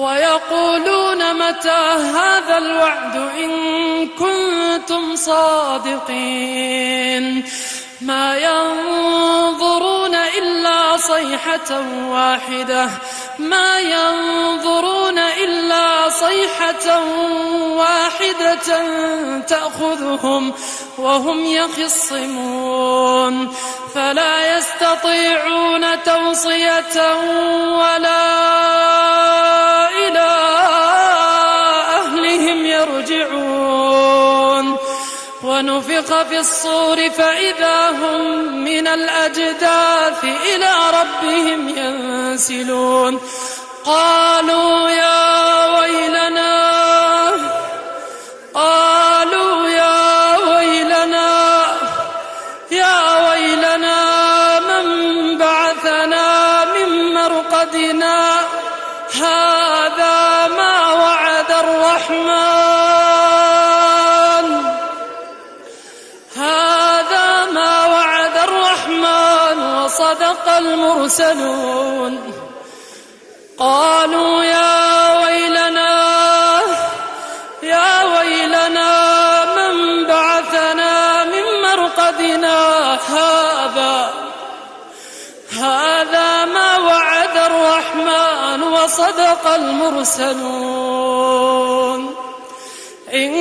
ويقولون متى هذا الوعد إن كنتم صادقين ما ينظرون إلا صيحة واحدة تأخذهم وهم يخصمون فلا يستطيعون توصية ولا إلى أهلهم يرجعون ونفخ في الصور فإذا هم من الأجداث إلى ربهم ينسلون قالوا يا ويلنا من بعثنا من مرقدنا هذا ما وعد الرحمن وصدق المرسلون قالوا يا ويلنا من بعثنا من مرقدنا هذا ما وعد الرحمن وصدق المرسلون إن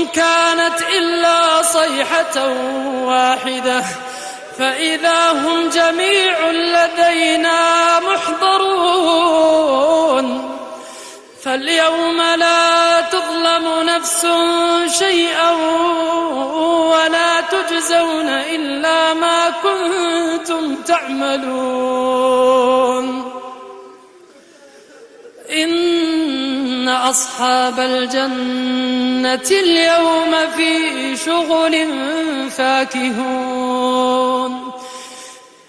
كانت إلا صيحة واحدة فإذا هم جميع لدينا محضرون فاليوم لا تظلم نفس شيئا ولا تجزون إلا ما كنتم تعملون إن أصحاب الجنة اليوم في شغل فاكهون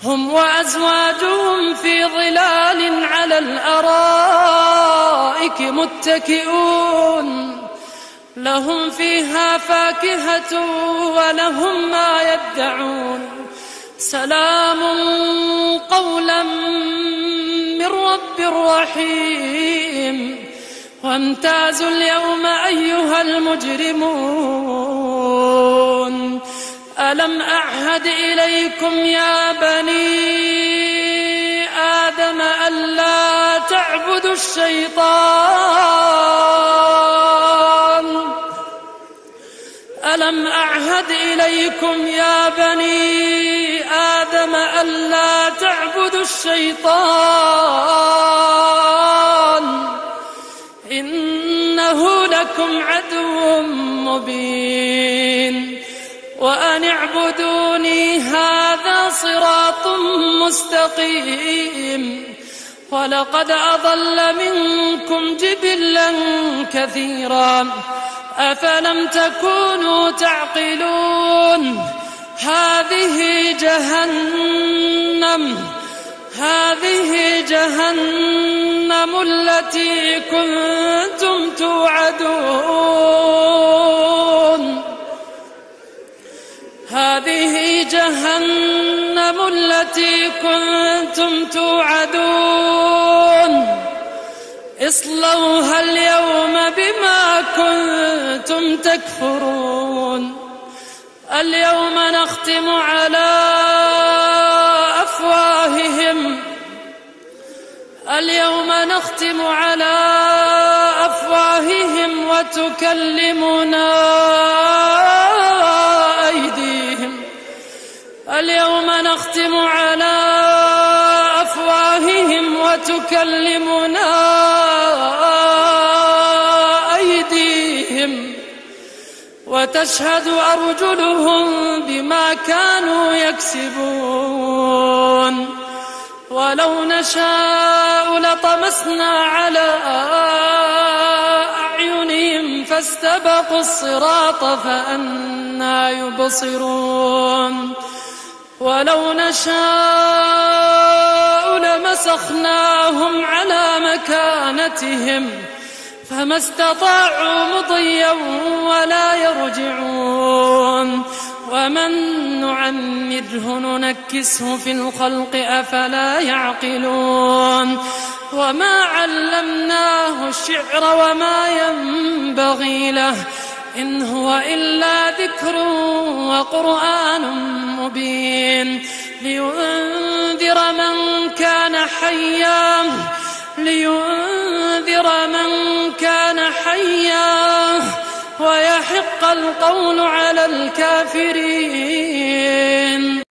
هم وأزواجهم في ظلال على الأرائك متكئون لهم فيها فاكهة ولهم ما يدعون سلام قولا من رب رحيم وامتازوا اليوم أيها المجرمون ألم أعهد إليكم يا بني آدم ألا تعبدوا الشيطان ألم أعهد إليكم يا بني آدم ألا تعبدوا الشيطان إنه لكم عدو مبين وأن اعبدوني هذا صراط مستقيم ولقد أضل منكم جبلا كثيرا أفلم تكونوا تعقلون هذه جهنم التي كنتم توعدون هذه جهنم التي كنتم توعدون اصلوها اليوم بما كنتم تكفرون اليوم نختم على أفواههم وتكلمنا أيديهم وتشهد أرجلهم بما كانوا يكسبون ولو نشاء لطمسنا على أعينهم فاستبقوا الصراط فأنى يبصرون ولو نشاء لمسخناهم على مكانتهم فما استطاعوا مضيا ولا يرجعون ومن نعمره ننكسه في الخلق أفلا يعقلون وما علمناه الشعر وما ينبغي له، إن هو إلا ذكر وقرآن مبين لينذر من كان حيا ويحق القول على الكافرين.